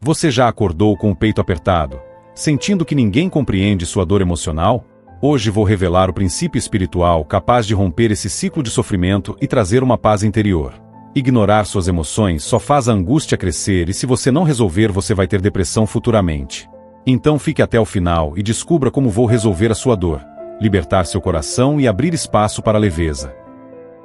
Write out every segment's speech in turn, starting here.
Você já acordou com o peito apertado, sentindo que ninguém compreende sua dor emocional? Hoje vou revelar o princípio espiritual capaz de romper esse ciclo de sofrimento e trazer uma paz interior. Ignorar suas emoções só faz a angústia crescer e se você não resolver você vai ter depressão futuramente. Então fique até o final e descubra como vou resolver a sua dor, libertar seu coração e abrir espaço para a leveza.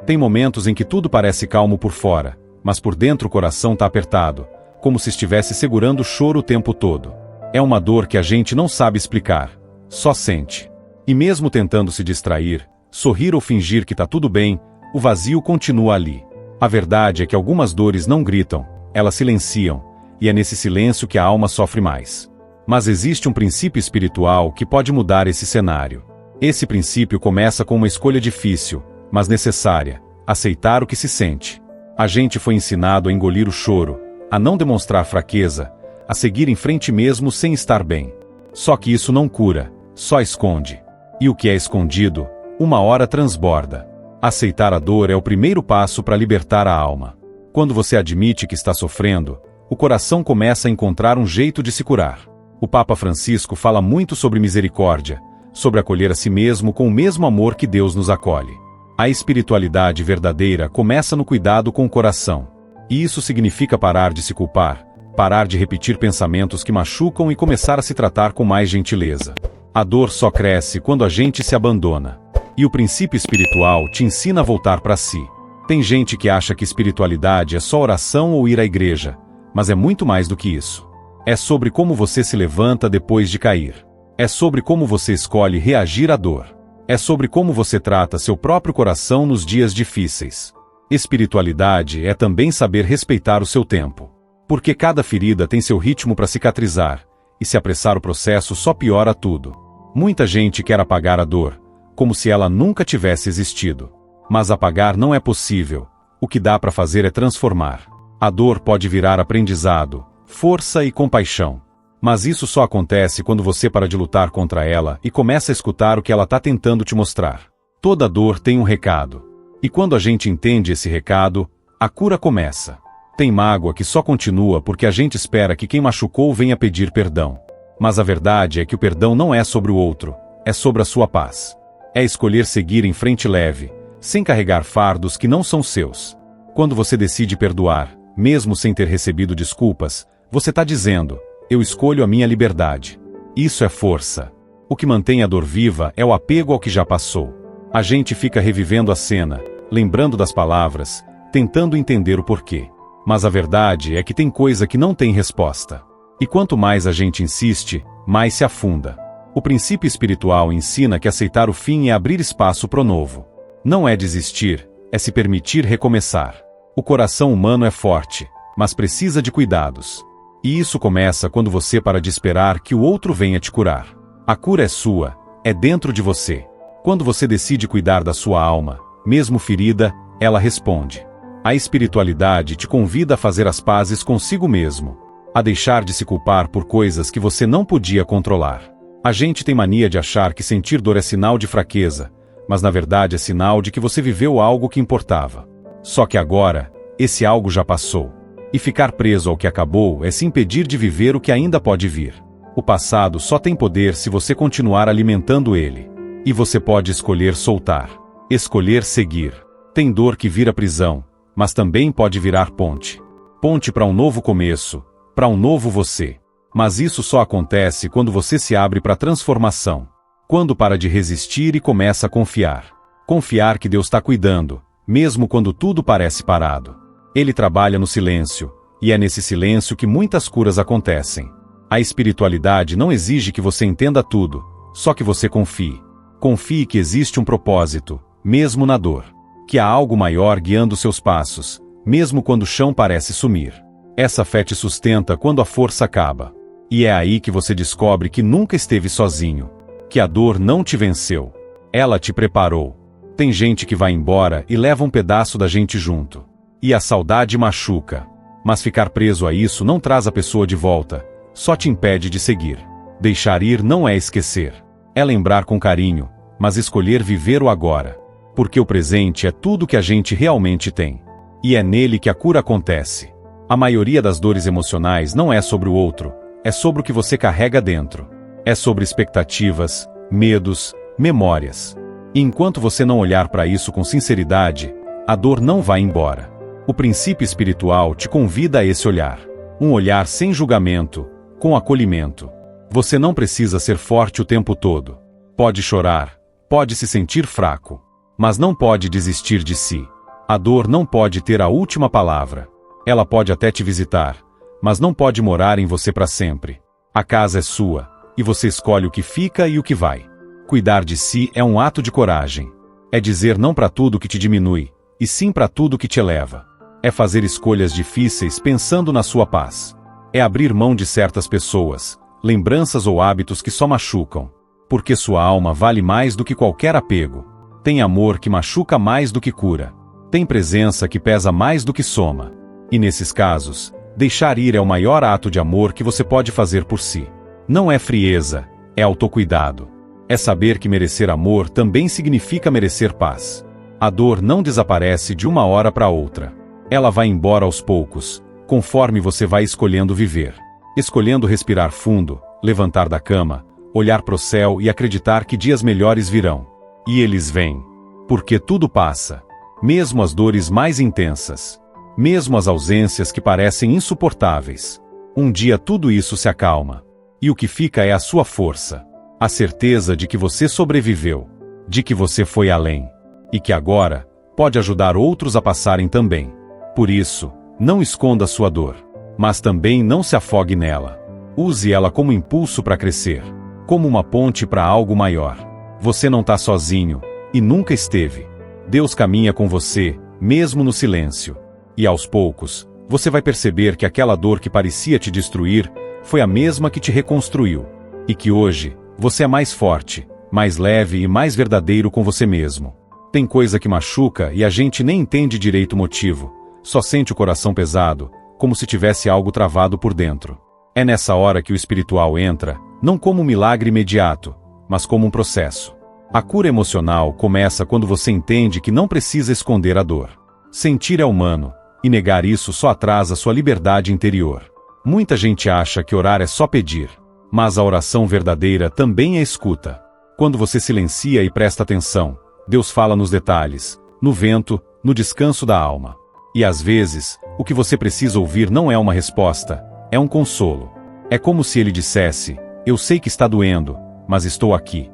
Tem momentos em que tudo parece calmo por fora, mas por dentro o coração está apertado, como se estivesse segurando o choro o tempo todo. É uma dor que a gente não sabe explicar, só sente. E mesmo tentando se distrair, sorrir ou fingir que está tudo bem, o vazio continua ali. A verdade é que algumas dores não gritam, elas silenciam, e é nesse silêncio que a alma sofre mais. Mas existe um princípio espiritual que pode mudar esse cenário. Esse princípio começa com uma escolha difícil, mas necessária: aceitar o que se sente. A gente foi ensinado a engolir o choro, a não demonstrar fraqueza, a seguir em frente mesmo sem estar bem. Só que isso não cura, só esconde. E o que é escondido, uma hora transborda. Aceitar a dor é o primeiro passo para libertar a alma. Quando você admite que está sofrendo, o coração começa a encontrar um jeito de se curar. O Papa Francisco fala muito sobre misericórdia, sobre acolher a si mesmo com o mesmo amor que Deus nos acolhe. A espiritualidade verdadeira começa no cuidado com o coração. E isso significa parar de se culpar, parar de repetir pensamentos que machucam e começar a se tratar com mais gentileza. A dor só cresce quando a gente se abandona. E o princípio espiritual te ensina a voltar para si. Tem gente que acha que espiritualidade é só oração ou ir à igreja, mas é muito mais do que isso. É sobre como você se levanta depois de cair. É sobre como você escolhe reagir à dor. É sobre como você trata seu próprio coração nos dias difíceis. Espiritualidade é também saber respeitar o seu tempo. Porque cada ferida tem seu ritmo para cicatrizar, e se apressar o processo só piora tudo. Muita gente quer apagar a dor, como se ela nunca tivesse existido. Mas apagar não é possível. O que dá para fazer é transformar. A dor pode virar aprendizado, força e compaixão. Mas isso só acontece quando você para de lutar contra ela e começa a escutar o que ela está tentando te mostrar. Toda dor tem um recado. E quando a gente entende esse recado, a cura começa. Tem mágoa que só continua porque a gente espera que quem machucou venha pedir perdão. Mas a verdade é que o perdão não é sobre o outro, é sobre a sua paz. É escolher seguir em frente leve, sem carregar fardos que não são seus. Quando você decide perdoar, mesmo sem ter recebido desculpas, você está dizendo: eu escolho a minha liberdade. Isso é força. O que mantém a dor viva é o apego ao que já passou. A gente fica revivendo a cena, lembrando das palavras, tentando entender o porquê. Mas a verdade é que tem coisa que não tem resposta. E quanto mais a gente insiste, mais se afunda. O princípio espiritual ensina que aceitar o fim é abrir espaço para o novo. Não é desistir, é se permitir recomeçar. O coração humano é forte, mas precisa de cuidados. E isso começa quando você para de esperar que o outro venha te curar. A cura é sua, é dentro de você. Quando você decide cuidar da sua alma, mesmo ferida, ela responde. A espiritualidade te convida a fazer as pazes consigo mesmo, a deixar de se culpar por coisas que você não podia controlar. A gente tem mania de achar que sentir dor é sinal de fraqueza, mas na verdade é sinal de que você viveu algo que importava. Só que agora, esse algo já passou. E ficar preso ao que acabou é se impedir de viver o que ainda pode vir. O passado só tem poder se você continuar alimentando ele. E você pode escolher soltar, escolher seguir. Tem dor que vira prisão, mas também pode virar ponte. Ponte para um novo começo, para um novo você. Mas isso só acontece quando você se abre para a transformação. Quando para de resistir e começa a confiar. Confiar que Deus está cuidando, mesmo quando tudo parece parado. Ele trabalha no silêncio, e é nesse silêncio que muitas curas acontecem. A espiritualidade não exige que você entenda tudo, só que você confie. Confie que existe um propósito, mesmo na dor. Que há algo maior guiando seus passos, mesmo quando o chão parece sumir. Essa fé te sustenta quando a força acaba. E é aí que você descobre que nunca esteve sozinho. Que a dor não te venceu. Ela te preparou. Tem gente que vai embora e leva um pedaço da gente junto. E a saudade machuca. Mas ficar preso a isso não traz a pessoa de volta, só te impede de seguir. Deixar ir não é esquecer. É lembrar com carinho, mas escolher viver o agora. Porque o presente é tudo que a gente realmente tem. E é nele que a cura acontece. A maioria das dores emocionais não é sobre o outro, é sobre o que você carrega dentro. É sobre expectativas, medos, memórias. E enquanto você não olhar para isso com sinceridade, a dor não vai embora. O princípio espiritual te convida a esse olhar. Um olhar sem julgamento, com acolhimento. Você não precisa ser forte o tempo todo. Pode chorar, pode se sentir fraco, mas não pode desistir de si. A dor não pode ter a última palavra. Ela pode até te visitar, mas não pode morar em você para sempre. A casa é sua, e você escolhe o que fica e o que vai. Cuidar de si é um ato de coragem. É dizer não para tudo que te diminui, e sim para tudo que te eleva. É fazer escolhas difíceis pensando na sua paz. É abrir mão de certas pessoas, lembranças ou hábitos que só machucam. Porque sua alma vale mais do que qualquer apego. Tem amor que machuca mais do que cura. Tem presença que pesa mais do que soma. E nesses casos, deixar ir é o maior ato de amor que você pode fazer por si. Não é frieza, é autocuidado. É saber que merecer amor também significa merecer paz. A dor não desaparece de uma hora para outra. Ela vai embora aos poucos, conforme você vai escolhendo viver. Escolhendo respirar fundo, levantar da cama, olhar para o céu e acreditar que dias melhores virão. E eles vêm. Porque tudo passa. Mesmo as dores mais intensas. Mesmo as ausências que parecem insuportáveis. Um dia tudo isso se acalma. E o que fica é a sua força. A certeza de que você sobreviveu. De que você foi além. E que agora, pode ajudar outros a passarem também. Por isso, não esconda sua dor. Mas também não se afogue nela. Use ela como impulso para crescer. Como uma ponte para algo maior. Você não está sozinho, e nunca esteve. Deus caminha com você, mesmo no silêncio. E aos poucos, você vai perceber que aquela dor que parecia te destruir, foi a mesma que te reconstruiu. E que hoje, você é mais forte, mais leve e mais verdadeiro com você mesmo. Tem coisa que machuca e a gente nem entende direito o motivo. Só sente o coração pesado, como se tivesse algo travado por dentro. É nessa hora que o espiritual entra, não como um milagre imediato, mas como um processo. A cura emocional começa quando você entende que não precisa esconder a dor. Sentir é humano, e negar isso só atrasa sua liberdade interior. Muita gente acha que orar é só pedir, mas a oração verdadeira também é escuta. Quando você silencia e presta atenção, Deus fala nos detalhes, no vento, no descanso da alma. E às vezes, o que você precisa ouvir não é uma resposta, é um consolo. É como se ele dissesse: eu sei que está doendo, mas estou aqui.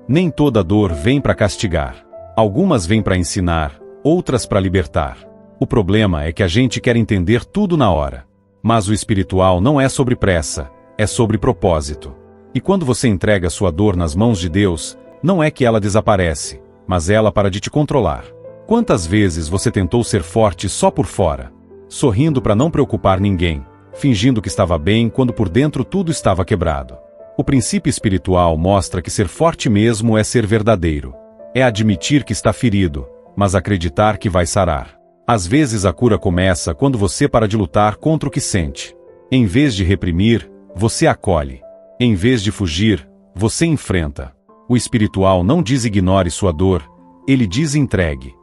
Nem toda dor vem para castigar. Algumas vêm para ensinar, outras para libertar. O problema é que a gente quer entender tudo na hora. Mas o espiritual não é sobre pressa, é sobre propósito. E quando você entrega sua dor nas mãos de Deus, não é que ela desaparece, mas ela para de te controlar. Quantas vezes você tentou ser forte só por fora, sorrindo para não preocupar ninguém, fingindo que estava bem quando por dentro tudo estava quebrado? O princípio espiritual mostra que ser forte mesmo é ser verdadeiro. É admitir que está ferido, mas acreditar que vai sarar. Às vezes a cura começa quando você para de lutar contra o que sente. Em vez de reprimir, você acolhe. Em vez de fugir, você enfrenta. O espiritual não diz ignore sua dor, ele diz entregue.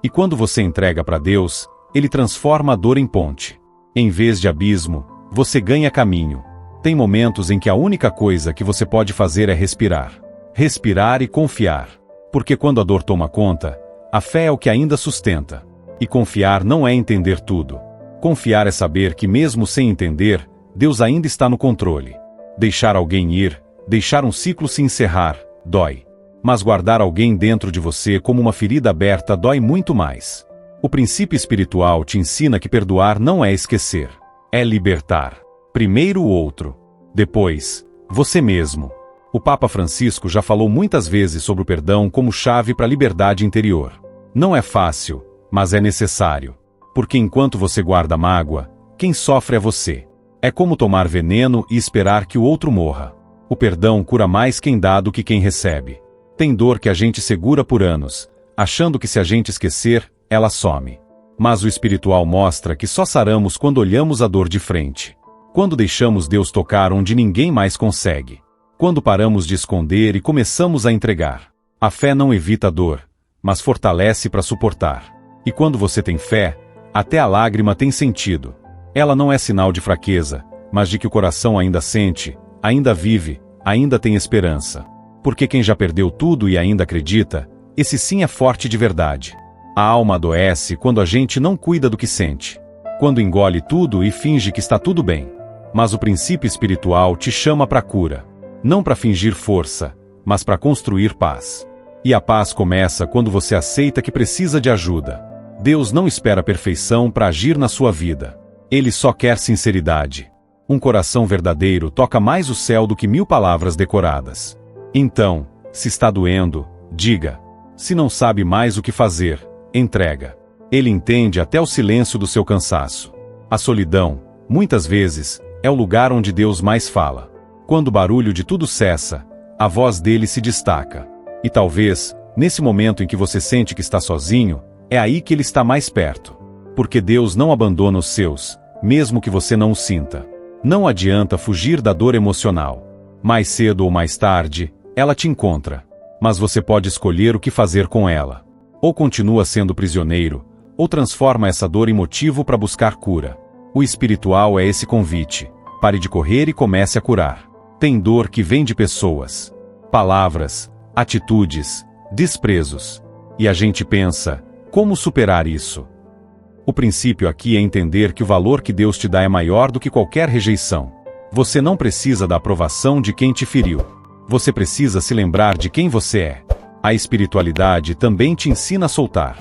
E quando você entrega para Deus, ele transforma a dor em ponte. Em vez de abismo, você ganha caminho. Tem momentos em que a única coisa que você pode fazer é respirar. Respirar e confiar. Porque quando a dor toma conta, a fé é o que ainda sustenta. E confiar não é entender tudo. Confiar é saber que mesmo sem entender, Deus ainda está no controle. Deixar alguém ir, deixar um ciclo se encerrar, dói. Mas guardar alguém dentro de você como uma ferida aberta dói muito mais. O princípio espiritual te ensina que perdoar não é esquecer. É libertar. Primeiro o outro. Depois, você mesmo. O Papa Francisco já falou muitas vezes sobre o perdão como chave para a liberdade interior. Não é fácil, mas é necessário. Porque enquanto você guarda mágoa, quem sofre é você. É como tomar veneno e esperar que o outro morra. O perdão cura mais quem dá do que quem recebe. Tem dor que a gente segura por anos, achando que se a gente esquecer, ela some. Mas o espiritual mostra que só saramos quando olhamos a dor de frente. Quando deixamos Deus tocar onde ninguém mais consegue. Quando paramos de esconder e começamos a entregar. A fé não evita a dor, mas fortalece para suportar. E quando você tem fé, Até a lágrima tem sentido. Ela não é sinal de fraqueza, mas de que o coração ainda sente, ainda vive, ainda tem esperança. Porque quem já perdeu tudo e ainda acredita, esse sim é forte de verdade. A alma adoece quando a gente não cuida do que sente. Quando engole tudo e finge que está tudo bem. Mas o princípio espiritual te chama para a cura. Não para fingir força, mas para construir paz. E a paz começa quando você aceita que precisa de ajuda. Deus não espera perfeição para agir na sua vida. Ele só quer sinceridade. Um coração verdadeiro toca mais o céu do que 1000 palavras decoradas. Então, se está doendo, diga. Se não sabe mais o que fazer, entrega. Ele entende até o silêncio do seu cansaço. A solidão, muitas vezes, é o lugar onde Deus mais fala. Quando o barulho de tudo cessa, a voz dele se destaca. E talvez, nesse momento em que você sente que está sozinho, é aí que ele está mais perto. Porque Deus não abandona os seus, mesmo que você não o sinta. Não adianta fugir da dor emocional. Mais cedo ou mais tarde, ela te encontra. Mas você pode escolher o que fazer com ela. Ou continua sendo prisioneiro, ou transforma essa dor em motivo para buscar cura. O espiritual é esse convite. Pare de correr e comece a curar. Tem dor que vem de pessoas, palavras, atitudes, desprezos. E a gente pensa, como superar isso? O princípio aqui é entender que o valor que Deus te dá é maior do que qualquer rejeição. Você não precisa da aprovação de quem te feriu. Você precisa se lembrar de quem você é. A espiritualidade também te ensina a soltar.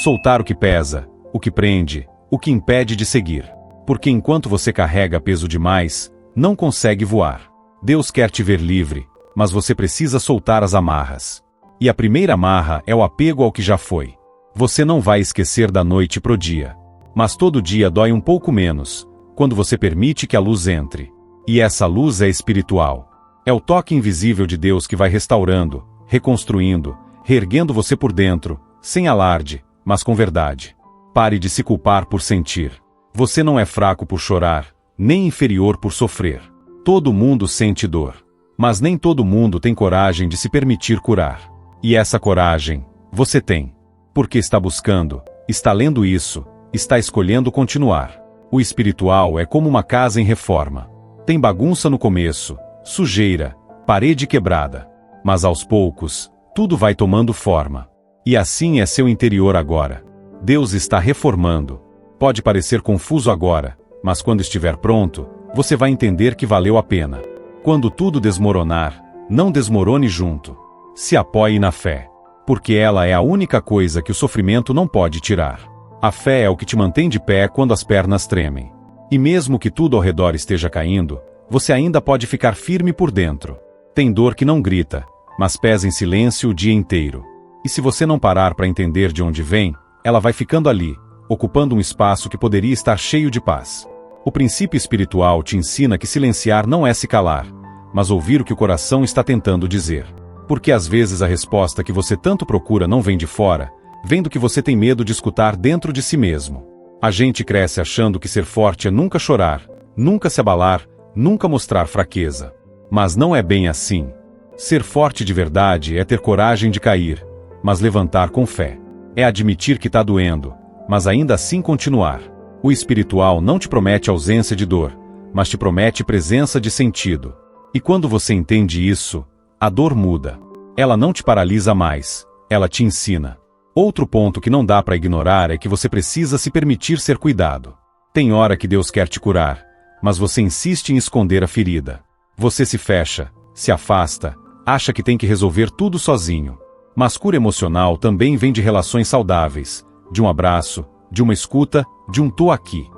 Soltar o que pesa, o que prende, o que impede de seguir. Porque enquanto você carrega peso demais, não consegue voar. Deus quer te ver livre, mas você precisa soltar as amarras. E a primeira amarra é o apego ao que já foi. Você não vai esquecer da noite pro dia. Mas todo dia dói um pouco menos, quando você permite que a luz entre. E essa luz é espiritual. É o toque invisível de Deus que vai restaurando, reconstruindo, reerguendo você por dentro, sem alarde, mas com verdade. Pare de se culpar por sentir. Você não é fraco por chorar, nem inferior por sofrer. Todo mundo sente dor. Mas nem todo mundo tem coragem de se permitir curar. E essa coragem, você tem. Porque está buscando, está lendo isso, está escolhendo continuar. O espiritual é como uma casa em reforma. Tem bagunça no começo, sujeira, parede quebrada. Mas aos poucos, tudo vai tomando forma. E assim é seu interior agora. Deus está reformando. Pode parecer confuso agora, mas quando estiver pronto, você vai entender que valeu a pena. Quando tudo desmoronar, não desmorone junto. Se apoie na fé. Porque ela é a única coisa que o sofrimento não pode tirar. A fé é o que te mantém de pé quando as pernas tremem. E mesmo que tudo ao redor esteja caindo, você ainda pode ficar firme por dentro. Tem dor que não grita, mas pesa em silêncio o dia inteiro. E se você não parar para entender de onde vem, ela vai ficando ali, ocupando um espaço que poderia estar cheio de paz. O princípio espiritual te ensina que silenciar não é se calar, mas ouvir o que o coração está tentando dizer. Porque às vezes a resposta que você tanto procura não vem de fora, vem do que você tem medo de escutar dentro de si mesmo. A gente cresce achando que ser forte é nunca chorar, nunca se abalar, nunca mostrar fraqueza. Mas não é bem assim. Ser forte de verdade é ter coragem de cair, mas levantar com fé. É admitir que está doendo, mas ainda assim continuar. O espiritual não te promete ausência de dor, mas te promete presença de sentido. E quando você entende isso, a dor muda. Ela não te paralisa mais, ela te ensina. Outro ponto que não dá para ignorar é que você precisa se permitir ser cuidado. Tem hora que Deus quer te curar, mas você insiste em esconder a ferida. Você se fecha, se afasta, acha que tem que resolver tudo sozinho. Mas cura emocional também vem de relações saudáveis, de um abraço, de uma escuta, de um tô aqui.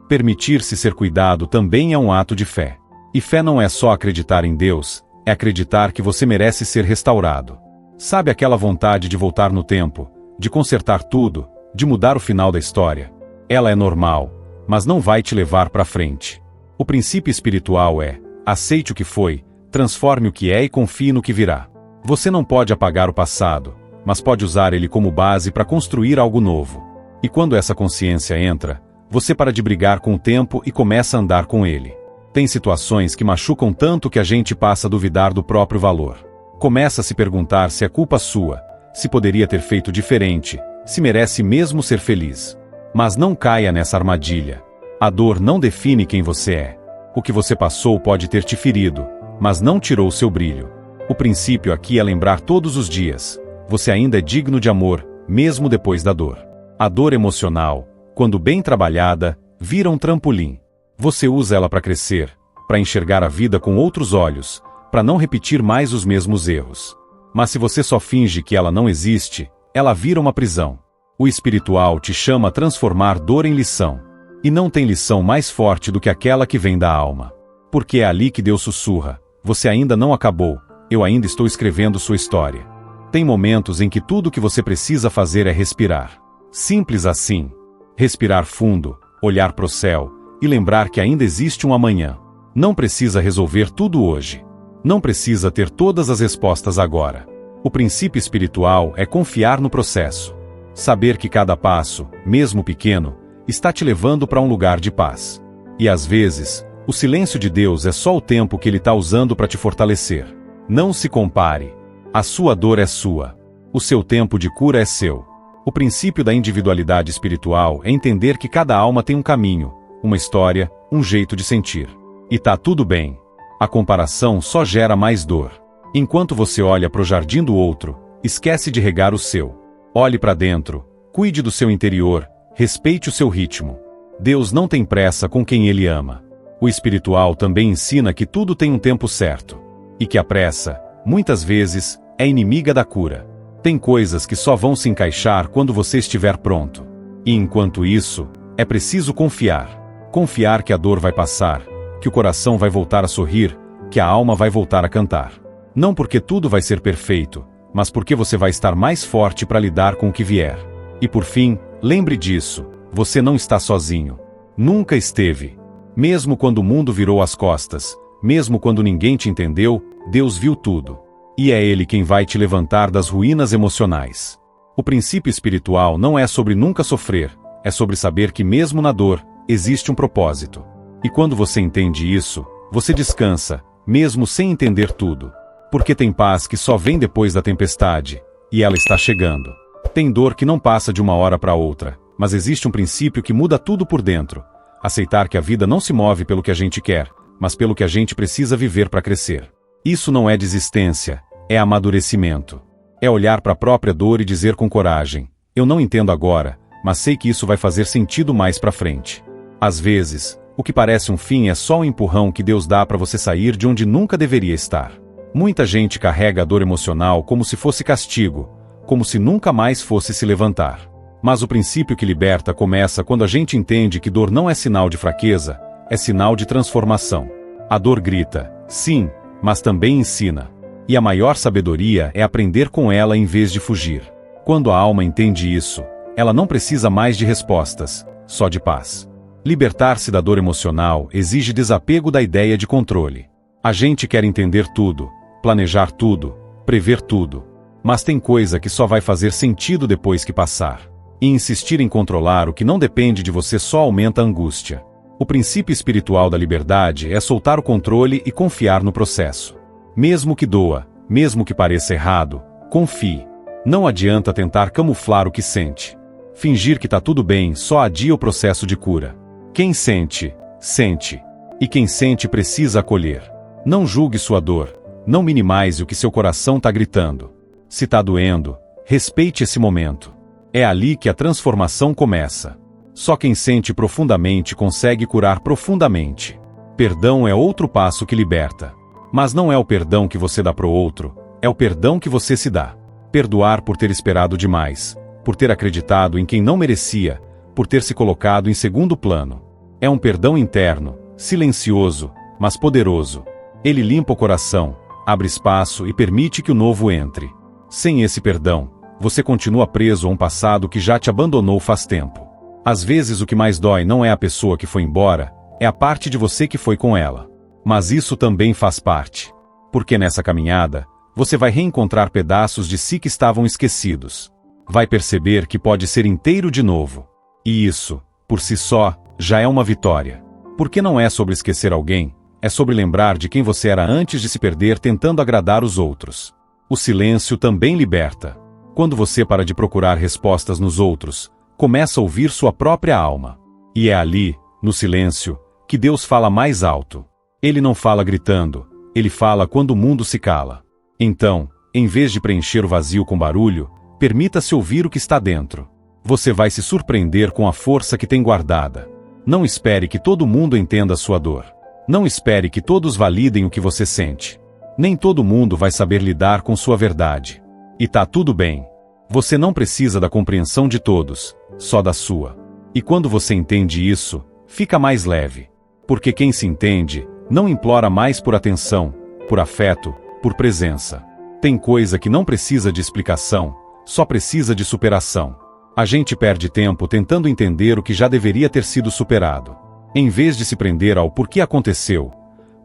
Permitir-se ser cuidado também é um ato de fé. E fé não é só acreditar em Deus, é acreditar que você merece ser restaurado. Sabe aquela vontade de voltar no tempo, de consertar tudo, de mudar o final da história? Ela é normal, mas não vai te levar para frente. O princípio espiritual é: aceite o que foi, transforme o que é e confie no que virá. Você não pode apagar o passado, mas pode usar ele como base para construir algo novo. E quando essa consciência entra, você para de brigar com o tempo e começa a andar com ele. Tem situações que machucam tanto que a gente passa a duvidar do próprio valor. Começa a se perguntar se é culpa sua, se poderia ter feito diferente, se merece mesmo ser feliz. Mas não caia nessa armadilha. A dor não define quem você é. O que você passou pode ter te ferido, mas não tirou seu brilho. O princípio aqui é lembrar todos os dias: você ainda é digno de amor, mesmo depois da dor. A dor emocional, quando bem trabalhada, vira um trampolim. Você usa ela para crescer, para enxergar a vida com outros olhos, para não repetir mais os mesmos erros. Mas se você só finge que ela não existe, ela vira uma prisão. O espiritual te chama a transformar dor em lição. E não tem lição mais forte do que aquela que vem da alma. Porque é ali que Deus sussurra: você ainda não acabou, eu ainda estou escrevendo sua história. Tem momentos em que tudo o que você precisa fazer é respirar. Simples assim. Respirar fundo, olhar para o céu, e lembrar que ainda existe um amanhã. Não precisa resolver tudo hoje. Não precisa ter todas as respostas agora. O princípio espiritual é confiar no processo. Saber que cada passo, mesmo pequeno, está te levando para um lugar de paz. E às vezes, o silêncio de Deus é só o tempo que Ele está usando para te fortalecer. Não se compare. A sua dor é sua. O seu tempo de cura é seu. O princípio da individualidade espiritual é entender que cada alma tem um caminho, uma história, um jeito de sentir. E tá tudo bem. A comparação só gera mais dor. Enquanto você olha para o jardim do outro, esquece de regar o seu. Olhe para dentro, cuide do seu interior, respeite o seu ritmo. Deus não tem pressa com quem Ele ama. O espiritual também ensina que tudo tem um tempo certo. E que a pressa, muitas vezes, é inimiga da cura. Tem coisas que só vão se encaixar quando você estiver pronto. E enquanto isso, é preciso confiar. Confiar que a dor vai passar, que o coração vai voltar a sorrir, que a alma vai voltar a cantar. Não porque tudo vai ser perfeito, mas porque você vai estar mais forte para lidar com o que vier. E por fim, lembre disso: você não está sozinho. Nunca esteve. Mesmo quando o mundo virou as costas, mesmo quando ninguém te entendeu, Deus viu tudo. E é Ele quem vai te levantar das ruínas emocionais. O princípio espiritual não é sobre nunca sofrer, é sobre saber que mesmo na dor, existe um propósito. E quando você entende isso, você descansa, mesmo sem entender tudo. Porque tem paz que só vem depois da tempestade, e ela está chegando. Tem dor que não passa de uma hora para outra, mas existe um princípio que muda tudo por dentro. Aceitar que a vida não se move pelo que a gente quer, mas pelo que a gente precisa viver para crescer. Isso não é desistência, é amadurecimento. É olhar para a própria dor e dizer com coragem: eu não entendo agora, mas sei que isso vai fazer sentido mais para frente. Às vezes, o que parece um fim é só um empurrão que Deus dá para você sair de onde nunca deveria estar. Muita gente carrega a dor emocional como se fosse castigo, como se nunca mais fosse se levantar. Mas o princípio que liberta começa quando a gente entende que dor não é sinal de fraqueza, é sinal de transformação. A dor grita, sim, mas também ensina. E a maior sabedoria é aprender com ela em vez de fugir. Quando a alma entende isso, ela não precisa mais de respostas, só de paz. Libertar-se da dor emocional exige desapego da ideia de controle. A gente quer entender tudo, planejar tudo, prever tudo. Mas tem coisa que só vai fazer sentido depois que passar. E insistir em controlar o que não depende de você só aumenta a angústia. O princípio espiritual da liberdade é soltar o controle e confiar no processo. Mesmo que doa, mesmo que pareça errado, confie. Não adianta tentar camuflar o que sente. Fingir que tá tudo bem só adia o processo de cura. Quem sente, sente. E quem sente precisa acolher. Não julgue sua dor. Não minimize o que seu coração tá gritando. Se tá doendo, respeite esse momento. É ali que a transformação começa. Só quem sente profundamente consegue curar profundamente. Perdão é outro passo que liberta. Mas não é o perdão que você dá pro outro, é o perdão que você se dá. Perdoar por ter esperado demais, por ter acreditado em quem não merecia, por ter se colocado em segundo plano. É um perdão interno, silencioso, mas poderoso. Ele limpa o coração, abre espaço e permite que o novo entre. Sem esse perdão, você continua preso a um passado que já te abandonou faz tempo. Às vezes o que mais dói não é a pessoa que foi embora, é a parte de você que foi com ela. Mas isso também faz parte. Porque nessa caminhada, você vai reencontrar pedaços de si que estavam esquecidos. Vai perceber que pode ser inteiro de novo. E isso, por si só, já é uma vitória. Porque não é sobre esquecer alguém, é sobre lembrar de quem você era antes de se perder tentando agradar os outros. O silêncio também liberta. Quando você para de procurar respostas nos outros, começa a ouvir sua própria alma. E é ali, no silêncio, que Deus fala mais alto. Ele não fala gritando, ele fala quando o mundo se cala. Então, em vez de preencher o vazio com barulho, permita-se ouvir o que está dentro. Você vai se surpreender com a força que tem guardada. Não espere que todo mundo entenda a sua dor. Não espere que todos validem o que você sente. Nem todo mundo vai saber lidar com sua verdade. E tá tudo bem. Você não precisa da compreensão de todos, só da sua. E quando você entende isso, fica mais leve. Porque quem se entende, não implora mais por atenção, por afeto, por presença. Tem coisa que não precisa de explicação, só precisa de superação. A gente perde tempo tentando entender o que já deveria ter sido superado. Em vez de se prender ao porquê aconteceu,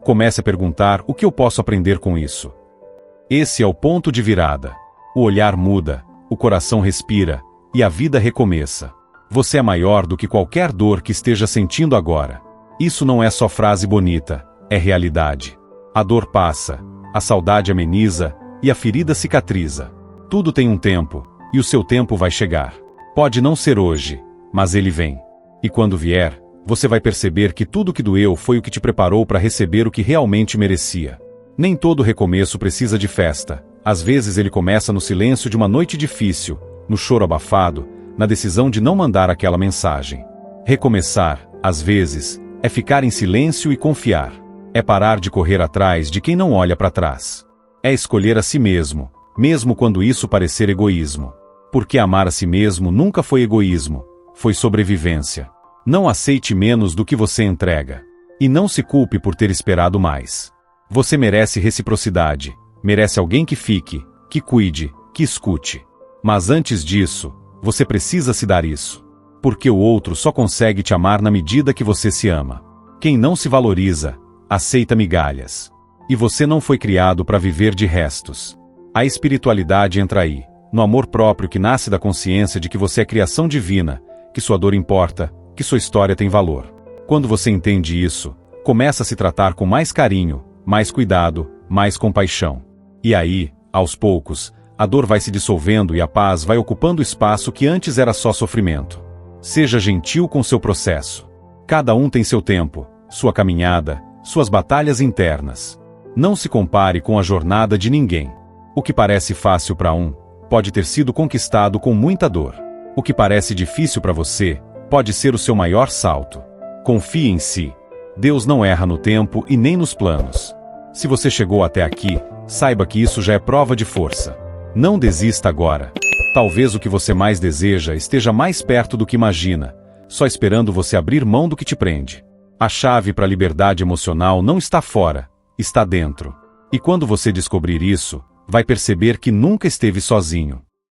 comece a perguntar o que eu posso aprender com isso. Esse é o ponto de virada. O olhar muda, o coração respira, e a vida recomeça. Você é maior do que qualquer dor que esteja sentindo agora. Isso não é só frase bonita, é realidade. A dor passa, a saudade ameniza, e a ferida cicatriza. Tudo tem um tempo, e o seu tempo vai chegar. Pode não ser hoje, mas ele vem. E quando vier, você vai perceber que tudo que doeu foi o que te preparou para receber o que realmente merecia. Nem todo recomeço precisa de festa. Às vezes ele começa no silêncio de uma noite difícil, no choro abafado, na decisão de não mandar aquela mensagem. Recomeçar, às vezes, é ficar em silêncio e confiar. É parar de correr atrás de quem não olha para trás. É escolher a si mesmo, mesmo quando isso parecer egoísmo. Porque amar a si mesmo nunca foi egoísmo, foi sobrevivência. Não aceite menos do que você entrega. E não se culpe por ter esperado mais. Você merece reciprocidade, merece alguém que fique, que cuide, que escute. Mas antes disso, você precisa se dar isso. Porque o outro só consegue te amar na medida que você se ama. Quem não se valoriza, aceita migalhas. E você não foi criado para viver de restos. A espiritualidade entra aí, no amor próprio que nasce da consciência de que você é criação divina, que sua dor importa, que sua história tem valor. Quando você entende isso, começa a se tratar com mais carinho, mais cuidado, mais compaixão. E aí, aos poucos, a dor vai se dissolvendo e a paz vai ocupando o espaço que antes era só sofrimento. Seja gentil com seu processo. Cada um tem seu tempo, sua caminhada, suas batalhas internas. Não se compare com a jornada de ninguém. O que parece fácil para um, pode ter sido conquistado com muita dor. O que parece difícil para você, pode ser o seu maior salto. Confie em si. Deus não erra no tempo e nem nos planos. Se você chegou até aqui, saiba que isso já é prova de força. Não desista agora. Talvez o que você mais deseja esteja mais perto do que imagina, só esperando você abrir mão do que te prende. A chave para a liberdade emocional não está fora, está dentro. E quando você descobrir isso, vai perceber que nunca esteve sozinho.